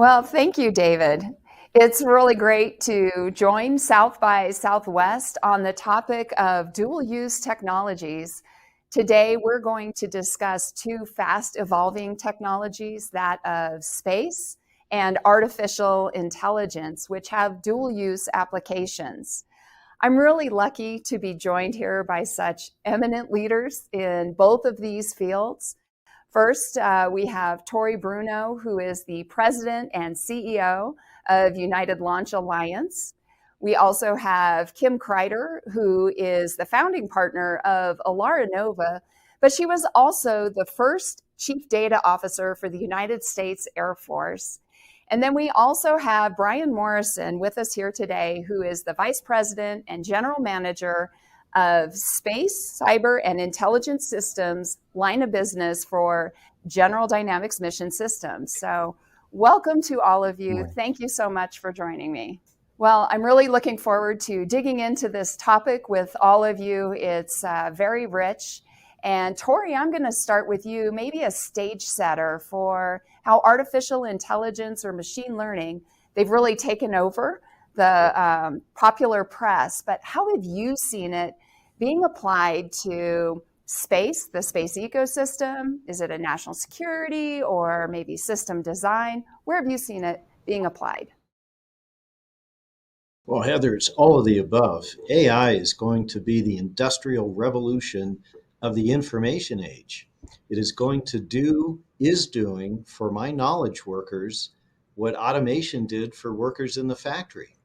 Well, thank you, David. It's really great to join South by Southwest on the topic of dual use technologies. Today, we're going to discuss two fast evolving technologies, that of space and artificial intelligence, which have dual use applications. I'm really lucky to be joined here by such eminent leaders in both of these fields. First, we have Tory Bruno, who is the president and CEO of United Launch Alliance. We also have Kim Crider, who is the founding partner of Elara Nova, but she was also the first chief data officer for the United States Air Force. And then we also have Brian Morrison with us here today, who is the vice president and general manager of Space, Cyber, and Intelligence Systems line of business for General Dynamics Mission Systems. So welcome to all of you. Thank you so much for joining me. Well, I'm really looking forward to digging into this topic with all of you. It's very rich. And Tory, I'm going to start with you, maybe a stage setter for how artificial intelligence or machine learning, they've really taken over the popular press, but how have you seen it being applied to space, the space ecosystem? Is it a national security or maybe system design? Where have you seen it being applied? Well, Heather, it's all of the above. AI is going to be the industrial revolution of the information age. It is going to is doing for my knowledge workers what automation did for workers in the factory.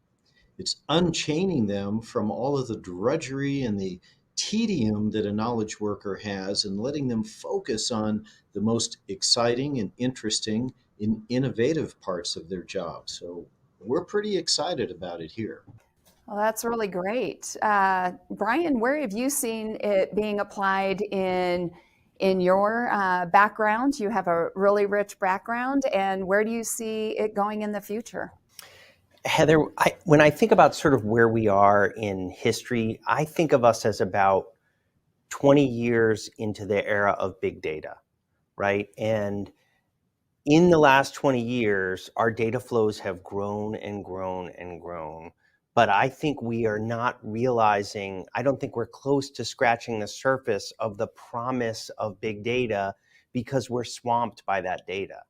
It's unchaining them from all of the drudgery and the tedium that a knowledge worker has and letting them focus on the most exciting and interesting and innovative parts of their job. So we're pretty excited about it here. Well, that's really great. Brian, where have you seen it being applied in your background? You have a really rich background, and where do you see it going in the future? Heather, when I think about sort of where we are in history, I think of us as about 20 years into the era of big data, right? And in the last 20 years, our data flows have grown and grown and grown. But I think we are not realizing, I don't think we're close to scratching the surface of the promise of big data because we're swamped by that data.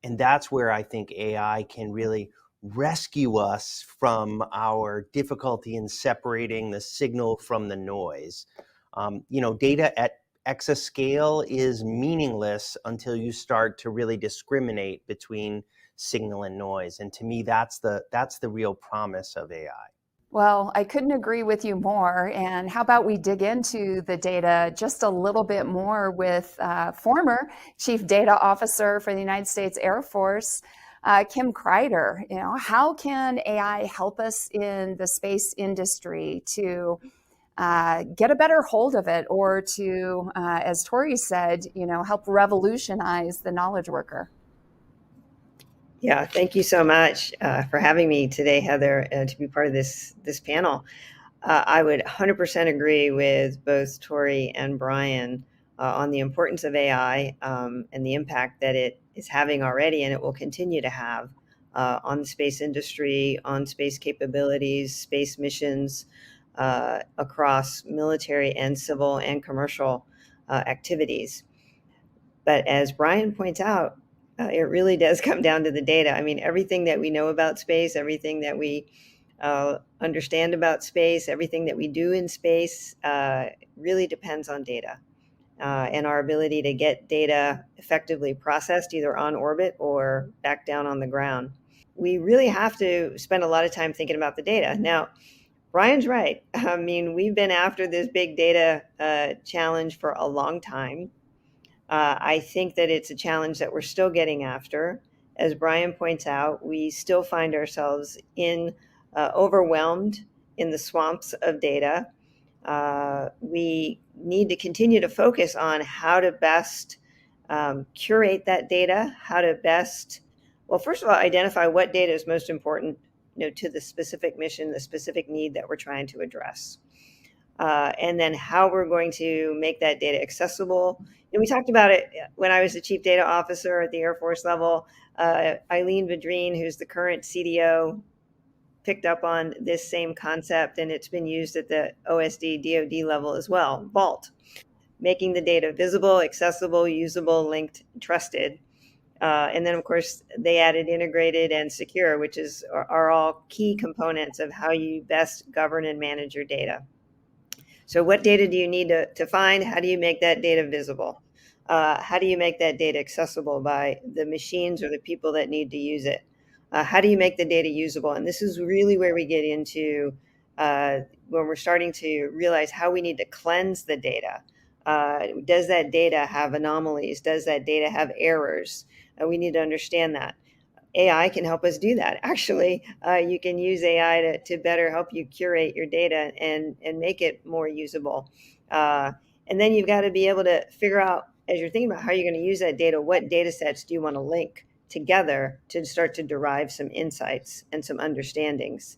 And that's where I think AI can really rescue us from our difficulty in separating the signal from the noise. Data at exascale is meaningless until you start to really discriminate between signal and noise. And to me, that's the real promise of AI. Well, I couldn't agree with you more. And how about we dig into the data just a little bit more with former Chief Data Officer for the United States Air Force, Kim Crider. How can AI help us in the space industry to get a better hold of it, or to, as Tory said, help revolutionize the knowledge worker? Yeah, thank you so much for having me today, Heather, to be part of this panel. I would 100% agree with both Tory and Brian on the importance of AI and the impact that it is having already, and it will continue to have on the space industry, on space capabilities, space missions across military and civil and commercial activities. But as Brian points out, it really does come down to the data. I mean, everything that we know about space, everything that we understand about space, everything that we do in space really depends on data and our ability to get data effectively processed either on orbit or back down on the ground. We really have to spend a lot of time thinking about the data. Now, Brian's right. I mean, we've been after this big data challenge for a long time. I think that it's a challenge that we're still getting after. As Brian points out, we still find ourselves overwhelmed in the swamps of data. We need to continue to focus on how to best curate that data, how to best, well, first of all, identify what data is most important to the specific mission, the specific need that we're trying to address. and then how we're going to make that data accessible. And we talked about it when I was the chief data officer at the Air Force level. Eileen Vadrine, who's the current CDO, picked up on this same concept, and it's been used at the OSD DoD level as well. Vault, making the data visible, accessible, usable, linked, trusted. And then, of course, they added integrated and secure, which are all key components of how you best govern and manage your data. So what data do you need to find? How do you make that data visible? How do you make that data accessible by the machines or the people that need to use it? How do you make the data usable? And this is really where we get into when we're starting to realize how we need to cleanse the data. Does that data have anomalies? Does that data have errors? We need to understand that. AI can help us do that. Actually, you can use AI to better help you curate your data and make it more usable. And then you've got to be able to figure out, as you're thinking about how you're going to use that data, what data sets do you want to link together to start to derive some insights and some understandings.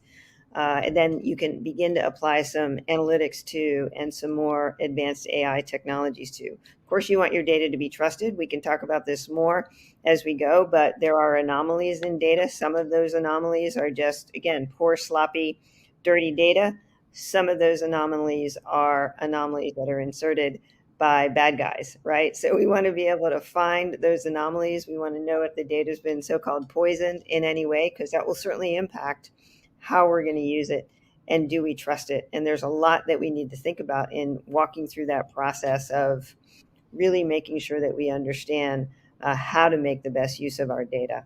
And then you can begin to apply some analytics to and some more advanced AI technologies to. Of course, you want your data to be trusted. We can talk about this more as we go, but there are anomalies in data. Some of those anomalies are just, again, poor, sloppy, dirty data. Some of those anomalies are anomalies that are inserted by bad guys, right? So we want to be able to find those anomalies. We want to know if the data has been so-called poisoned in any way, because that will certainly impact how we're going to use it, and do we trust it? And there's a lot that we need to think about in walking through that process of really making sure that we understand how to make the best use of our data.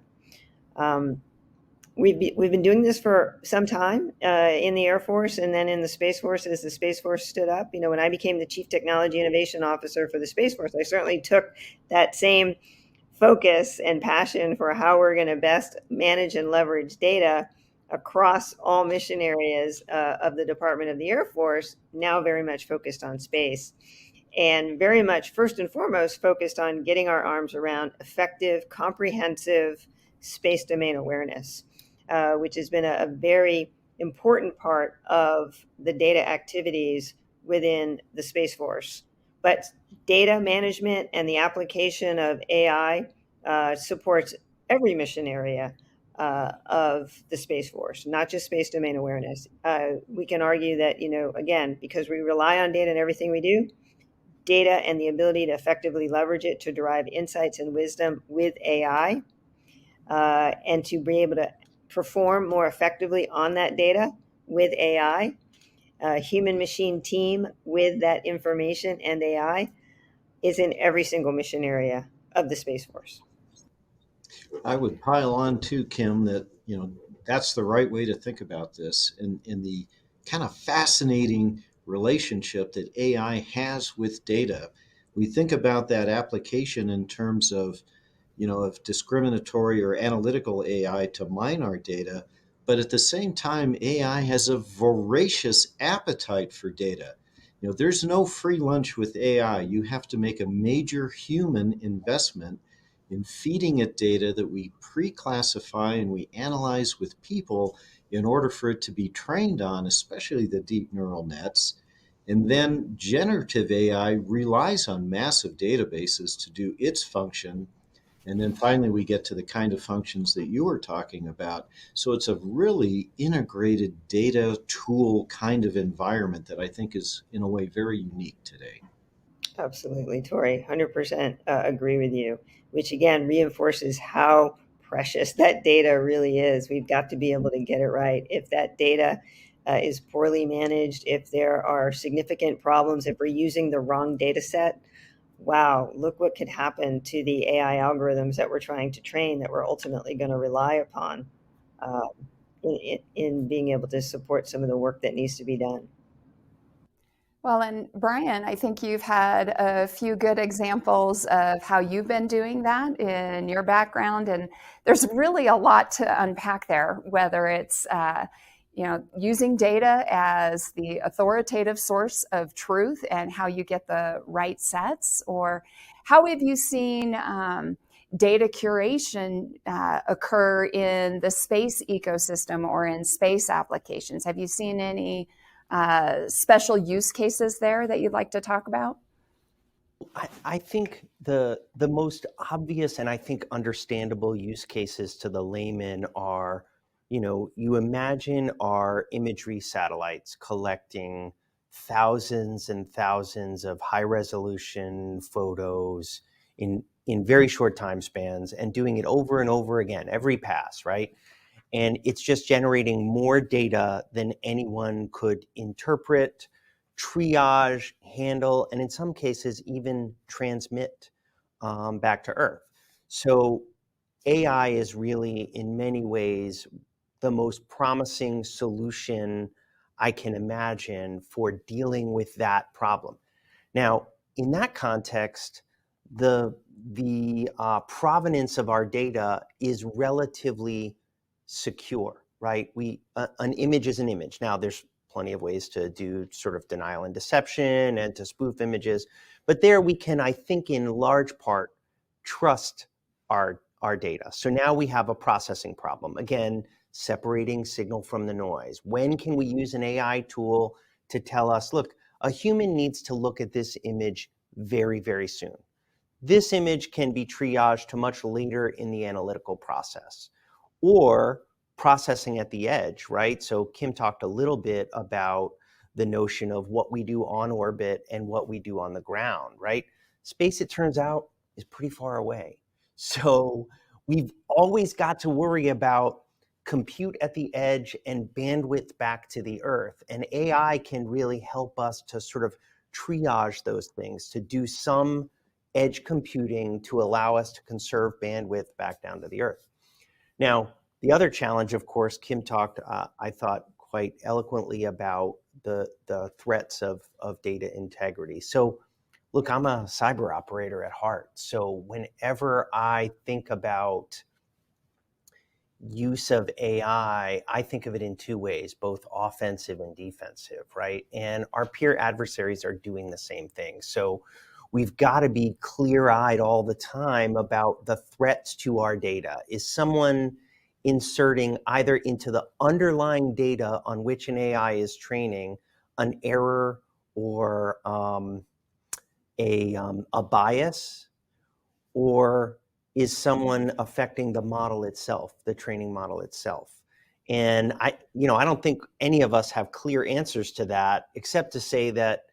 We've been doing this for some time in the Air Force and then in the Space Force as the Space Force stood up. You know, when I became the Chief Technology Innovation Officer for the Space Force, I certainly took that same focus and passion for how we're going to best manage and leverage data across all mission areas of the Department of the Air Force, now very much focused on space, and very much first and foremost focused on getting our arms around effective, comprehensive space domain awareness, which has been a very important part of the data activities within the Space Force. But data management and the application of AI supports every mission area of the Space Force, not just space domain awareness. We can argue that, you know, again, because we rely on data in everything we do, data and the ability to effectively leverage it to derive insights and wisdom with AI, and to be able to perform more effectively on that data with AI, human machine team with that information and AI is in every single mission area of the Space Force. I would pile on too, Kim, that that's the right way to think about this, and in the kind of fascinating relationship that AI has with data. We think about that application in terms of of discriminatory or analytical AI to mine our data, but at the same time, AI has a voracious appetite for data. There's no free lunch with AI. You have to make a major human investment in feeding it data that we pre-classify and we analyze with people in order for it to be trained on, especially the deep neural nets. And then generative AI relies on massive databases to do its function. And then finally, we get to the kind of functions that you were talking about. So it's a really integrated data tool kind of environment that I think is, in a way, very unique today. Absolutely, Tory. 100% agree with you, which again reinforces how precious that data really is. We've got to be able to get it right. If that data is poorly managed, if there are significant problems, if we're using the wrong data set, wow, look what could happen to the AI algorithms that we're trying to train, that we're ultimately going to rely upon in being able to support some of the work that needs to be done. Well, and Brian, I think you've had a few good examples of how you've been doing that in your background, and there's really a lot to unpack there, whether it's using data as the authoritative source of truth and how you get the right sets, or how have you seen data curation occur in the space ecosystem or in space applications? Have you seen any special use cases there that you'd like to talk about? I think the most obvious and I think understandable use cases to the layman are, you imagine our imagery satellites collecting thousands and thousands of high resolution photos in very short time spans and doing it over and over again, every pass, right? And it's just generating more data than anyone could interpret, triage, handle, and in some cases even transmit back to Earth. So AI is really, in many ways, the most promising solution I can imagine for dealing with that problem. Now, in that context, the provenance of our data is relatively secure, right? An image is an image. Now, there's plenty of ways to do sort of denial and deception and to spoof images, but there we can, I think, in large part, trust our data. So now we have a processing problem. Again, separating signal from the noise. When can we use an AI tool to tell us, look, a human needs to look at this image very, very soon. This image can be triaged to much later in the analytical process, or processing at the edge, right? So Kim talked a little bit about the notion of what we do on orbit and what we do on the ground, right? Space, it turns out, is pretty far away. So we've always got to worry about compute at the edge and bandwidth back to the Earth. And AI can really help us to sort of triage those things, to do some edge computing to allow us to conserve bandwidth back down to the Earth. Now, the other challenge, of course, Kim talked, I thought, quite eloquently about the threats of data integrity. So look, I'm a cyber operator at heart. So whenever I think about use of AI, I think of it in two ways, both offensive and defensive, right? And our peer adversaries are doing the same thing. So we've got to be clear-eyed all the time about the threats to our data. Is someone inserting either into the underlying data on which an AI is training an error or a bias, or is someone affecting the model itself, the training model itself? And I don't think any of us have clear answers to that, except to say that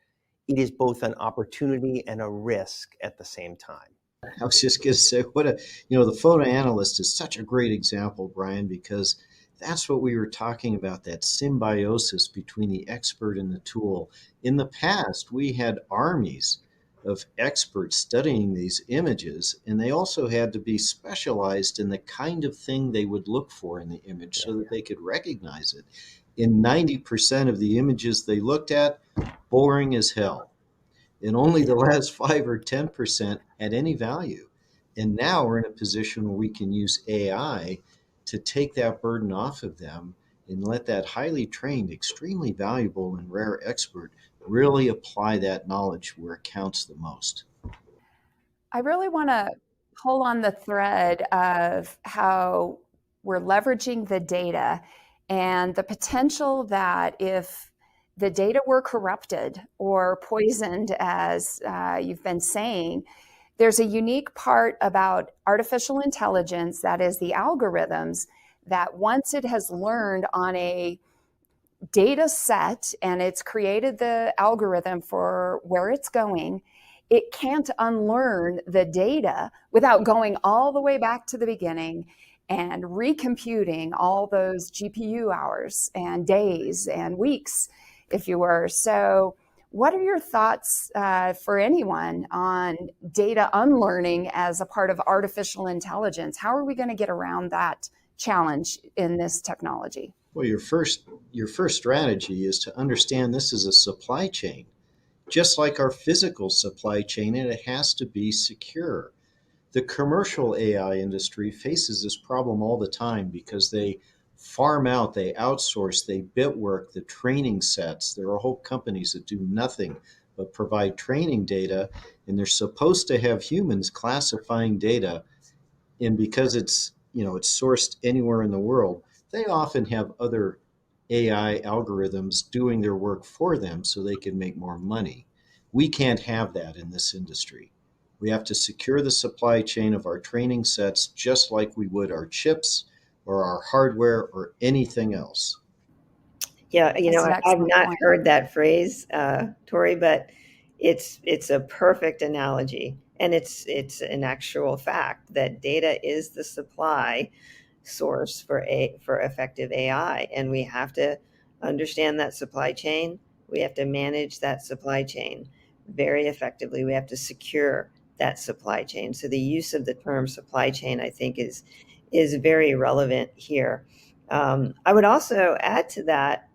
it is both an opportunity and a risk at the same time. I was just going to say, the photo analyst is such a great example, Brian, because that's what we were talking about, that symbiosis between the expert and the tool. In the past, we had armies of experts studying these images, and they also had to be specialized in the kind of thing they would look for in the image so that they could recognize it. In 90% of the images they looked at, boring as hell. And only the last 5 or 10% had any value. And now we're in a position where we can use AI to take that burden off of them and let that highly trained, extremely valuable and rare expert really apply that knowledge where it counts the most. I really want to pull on the thread of how we're leveraging the data and the potential that if the data were corrupted or poisoned, as you've been saying, there's a unique part about artificial intelligence, that is the algorithms, that once it has learned on a data set and it's created the algorithm for where it's going, it can't unlearn the data without going all the way back to the beginning and recomputing all those GPU hours and days and weeks, if you were. So what are your thoughts for anyone on data unlearning as a part of artificial intelligence? How are we going to get around that challenge in this technology? Well, your first strategy is to understand this is a supply chain, just like our physical supply chain, and it has to be secure. The commercial AI industry faces this problem all the time because they farm out, they outsource, they bitwork the training sets. There are whole companies that do nothing but provide training data, and they're supposed to have humans classifying data. And because it's sourced anywhere in the world, they often have other AI algorithms doing their work for them so they can make more money. We can't have that in this industry. We have to secure the supply chain of our training sets just like we would our chips or our hardware or anything else. Yeah, That's an I've excellent not point. heard that phrase, Tory, but it's a perfect analogy, and it's an actual fact that data is the supply source for effective AI, and we have to understand that supply chain. We have to manage that supply chain very effectively. We have to secure that supply chain. So the use of the term supply chain, I think, is very relevant here. I would also add to that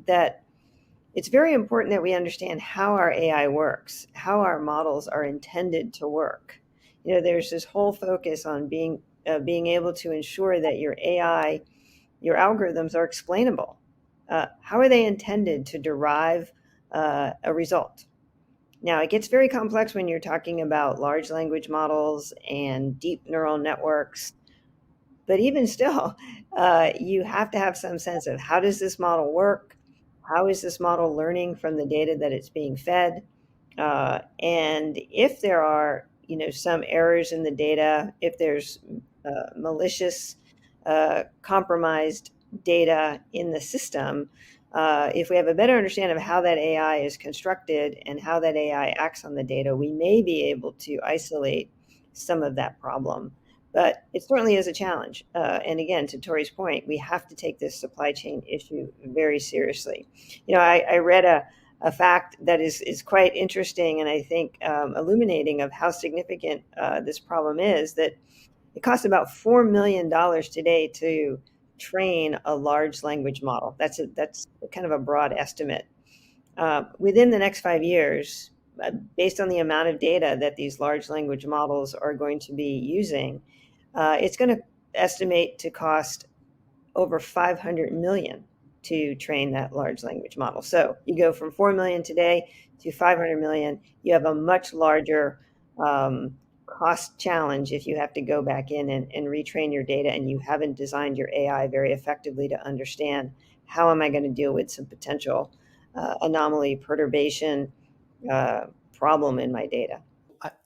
it's very important that we understand how our AI works, how our models are intended to work. There's this whole focus on being able to ensure that your AI, your algorithms are explainable. How are they intended to derive a result? Now, it gets very complex when you're talking about large language models and deep neural networks. But even still, you have to have some sense of how does this model work? How is this model learning from the data that it's being fed? And if there are, some errors in the data, if there's malicious, compromised data in the system, if we have a better understanding of how that AI is constructed and how that AI acts on the data, we may be able to isolate some of that problem. But it certainly is a challenge. And again, to Tori's point, we have to take this supply chain issue very seriously. I read a fact that is quite interesting and I think illuminating of how significant this problem is, that it costs about $4 million today to train a large language model. That's kind of a broad estimate. Within the next 5 years, based on the amount of data that these large language models are going to be using, it's going to estimate to cost over 500 million to train that large language model. So you go from 4 million today to 500 million. You have a much larger cost challenge if you have to go back in and retrain your data and you haven't designed your AI very effectively to understand how am I going to deal with some potential anomaly, perturbation, problem in my data.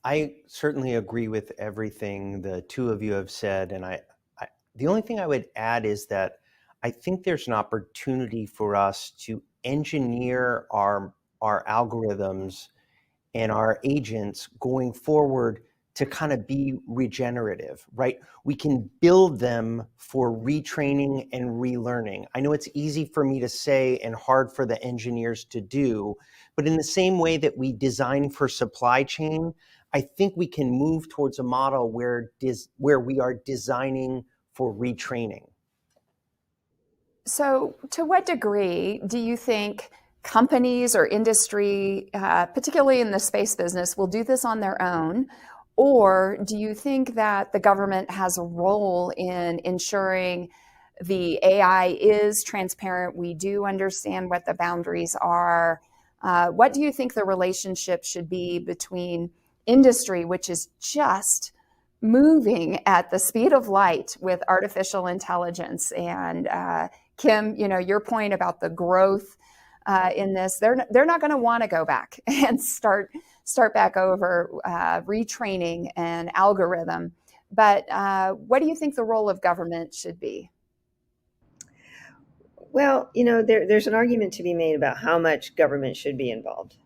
I certainly agree with everything the two of you have said, and the only thing I would add is that I think there's an opportunity for us to engineer our algorithms and our agents going forward to kind of be regenerative, right? We can build them for retraining and relearning. I know it's easy for me to say and hard for the engineers to do, but in the same way that we design for supply chain, I think we can move towards a model where we are designing for retraining. So, to what degree do you think companies or industry, particularly in the space business, will do this on their own? Or do you think that the government has a role in ensuring the AI is transparent? We do understand what the boundaries are. What do you think the relationship should be between industry, which is just moving at the speed of light with artificial intelligence, and Kim, your point about the growth in this, they're not going to want to go back and start back over retraining an algorithm. But what do you think the role of government should be? Well, there's an argument to be made about how much government should be involved,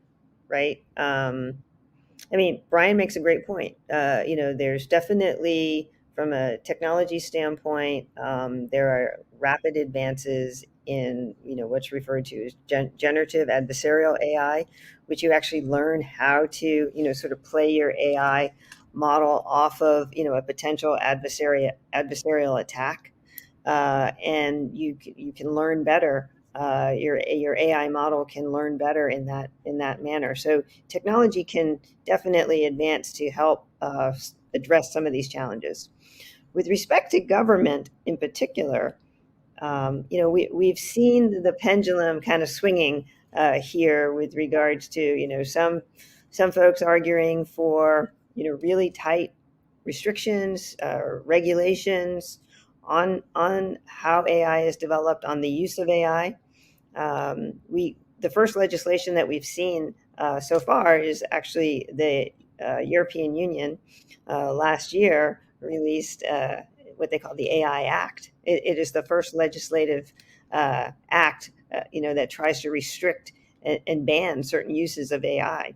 right? Brian makes a great point. There's definitely, from a technology standpoint, there are rapid advances in, what's referred to as generative adversarial AI, which you actually learn how to, sort of play your AI model off of, a potential adversarial attack, and you can learn better. Your AI model can learn better in that manner. So technology can definitely advance to help address some of these challenges. With respect to government in particular, we've seen the pendulum kind of swinging here with regards to some folks arguing for really tight restrictions, regulations on how AI is developed, on the use of AI. The first legislation that we've seen so far is actually the European Union last year released what they call the AI Act. It is the first legislative act, that tries to restrict and ban certain uses of AI.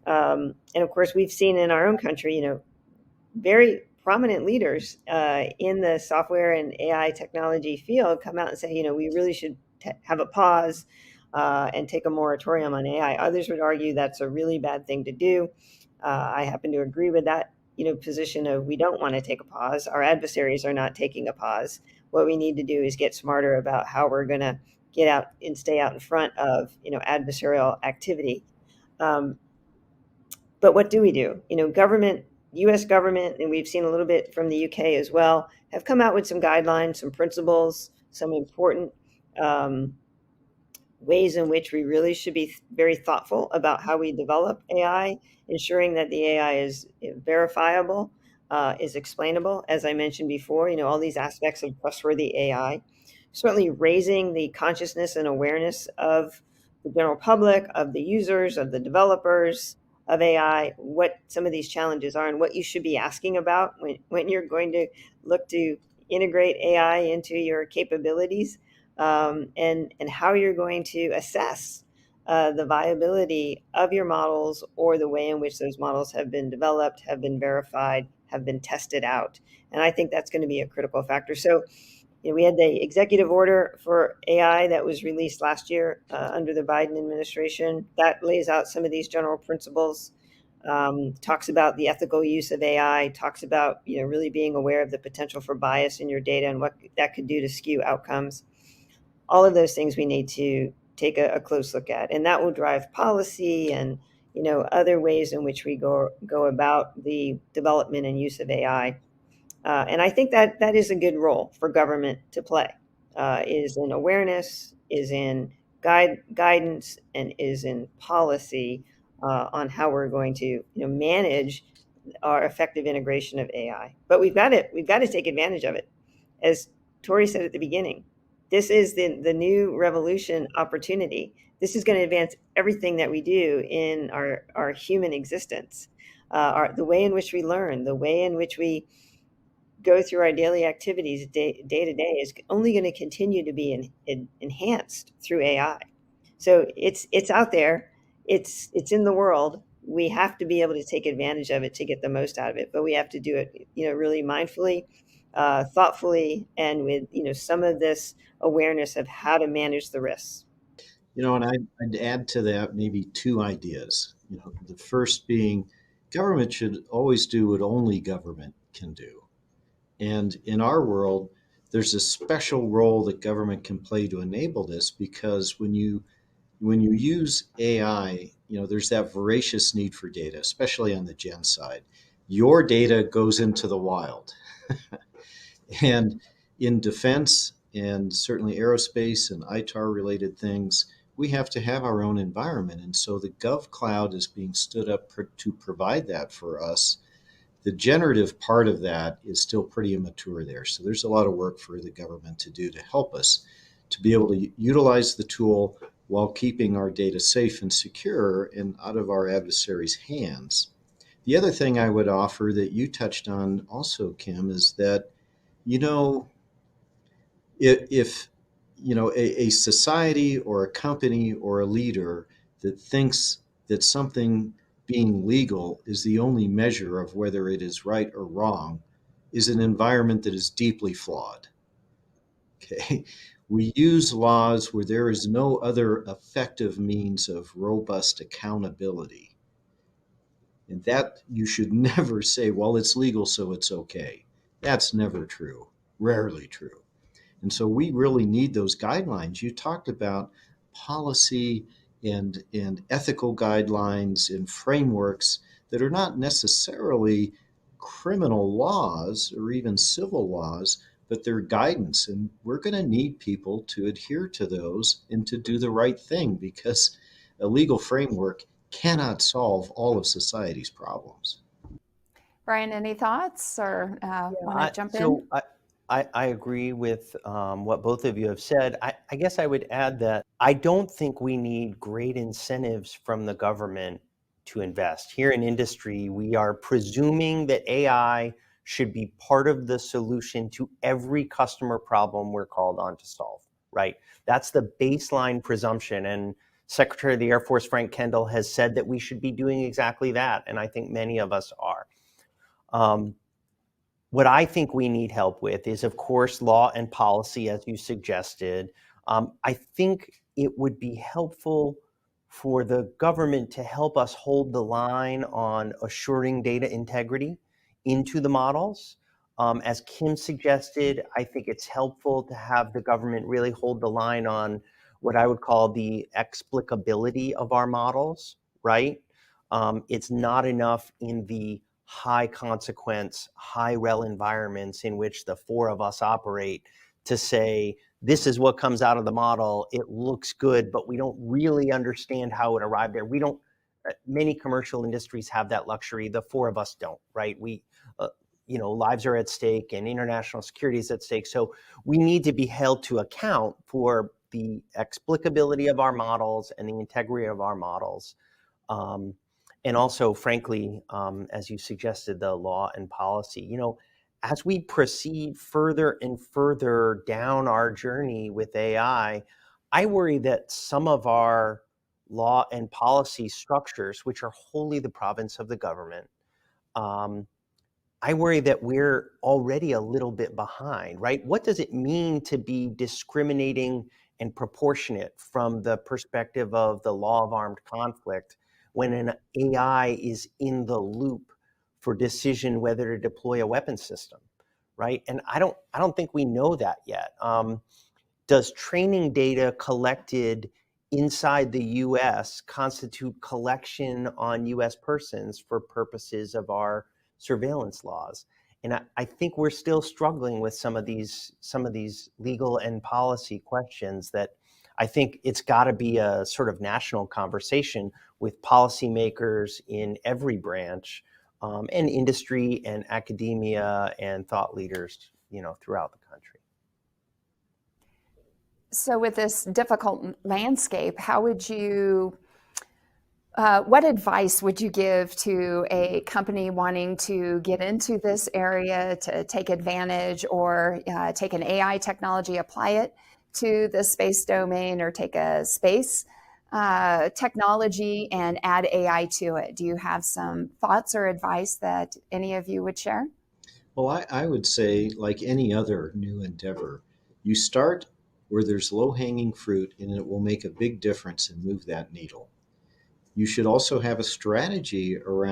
And of course, we've seen in our own country, very prominent leaders in the software and AI technology field come out and say, we really should have a pause and take a moratorium on AI. Others would argue that's a really bad thing to do. I happen to agree with that, position of we don't want to take a pause. Our adversaries are not taking a pause. What we need to do is get smarter about how we're going to get out and stay out in front of, adversarial activity. But what do we do? Government, U.S. government, and we've seen a little bit from the U.K. as well, have come out with some guidelines, some principles, some important ways in which we really should be very thoughtful about how we develop AI, ensuring that the AI is verifiable, is explainable. As I mentioned before, all these aspects of trustworthy AI, certainly raising the consciousness and awareness of the general public, of the users, of the developers of AI, what some of these challenges are and what you should be asking about when you're going to look to integrate AI into your capabilities, and how you're going to assess the viability of your models or the way in which those models have been developed, have been verified, have been tested out. And I think that's going to be a critical factor. So, we had the executive order for AI that was released last year under the Biden administration that lays out some of these general principles, talks about the ethical use of AI, talks about really being aware of the potential for bias in your data and what that could do to skew outcomes. All of those things we need to take a close look at, and that will drive policy and other ways in which we go about the development and use of AI. And I think that is a good role for government to play, is in awareness, is in guidance, and is in policy on how we're going to manage our effective integration of AI. But we've got to take advantage of it. As Tory said at the beginning, this is the new revolution opportunity. This is going to advance everything that we do in our human existence, the way in which we learn, the way in which we go through our daily activities day to day is only going to continue to be enhanced through AI. So it's out there, it's in the world. We have to be able to take advantage of it to get the most out of it, but we have to do it, really mindfully, thoughtfully, and with some of this awareness of how to manage the risks. And I'd add to that maybe two ideas. The first being government should always do what only government can do. And in our world, there's a special role that government can play to enable this, because when you use AI, there's that voracious need for data, especially on the gen side. Your data goes into the wild. And in defense and certainly aerospace and ITAR related things, we have to have our own environment. And so the Gov Cloud is being stood up to provide that for us. The generative part of that is still pretty immature there. So there's a lot of work for the government to do to help us to be able to utilize the tool while keeping our data safe and secure and out of our adversaries' hands. The other thing I would offer that you touched on also, Kim, is that, if a society or a company or a leader that thinks that something being legal is the only measure of whether it is right or wrong, is an environment that is deeply flawed. Okay. We use laws where there is no other effective means of robust accountability. And that you should never say, well, it's legal, so it's okay. That's never true, rarely true. And so we really need those guidelines. You talked about policy and ethical guidelines and frameworks that are not necessarily criminal laws or even civil laws, but they're guidance. And we're going to need people to adhere to those and to do the right thing, because a legal framework cannot solve all of society's problems. Brian, any thoughts or want to jump in? I agree with what both of you have said. I guess I would add that I don't think we need great incentives from the government to invest. Here in industry, we are presuming that AI should be part of the solution to every customer problem we're called on to solve, right? That's the baseline presumption. And Secretary of the Air Force Frank Kendall has said that we should be doing exactly that. And I think many of us are. What I think we need help with is, of course, law and policy, as you suggested. I think it would be helpful for the government to help us hold the line on assuring data integrity into the models. As Kim suggested, I think it's helpful to have the government really hold the line on what I would call the explicability of our models, right? It's not enough in the high consequence, high rel environments in which the four of us operate to say, this is what comes out of the model. It looks good, but we don't really understand how it arrived there. We don't, many commercial industries have that luxury. The four of us don't, right? Lives are at stake and international security is at stake. So we need to be held to account for the explicability of our models and the integrity of our models. And also, frankly, as you suggested, the law and policy. As we proceed further and further down our journey with AI, I worry that some of our law and policy structures, which are wholly the province of the government, I worry that we're already a little bit behind, right? What does it mean to be discriminating and proportionate from the perspective of the law of armed conflict when an AI is in the loop for decision whether to deploy a weapon system, right? And I don't think we know that yet. Does training data collected inside the U.S. constitute collection on U.S. persons for purposes of our surveillance laws? And I think we're still struggling with some of these legal and policy questions that I think it's got to be a sort of national conversation with policymakers in every branch, and industry and academia and thought leaders, throughout the country. So with this difficult landscape, what advice would you give to a company wanting to get into this area to take advantage or take an AI technology, apply it to the space domain, or take a space technology and add AI to it? Do you have some thoughts or advice that any of you would share? Well, I would say, like any other new endeavor, you start where there's low-hanging fruit and it will make a big difference and move that needle. You should also have a strategy around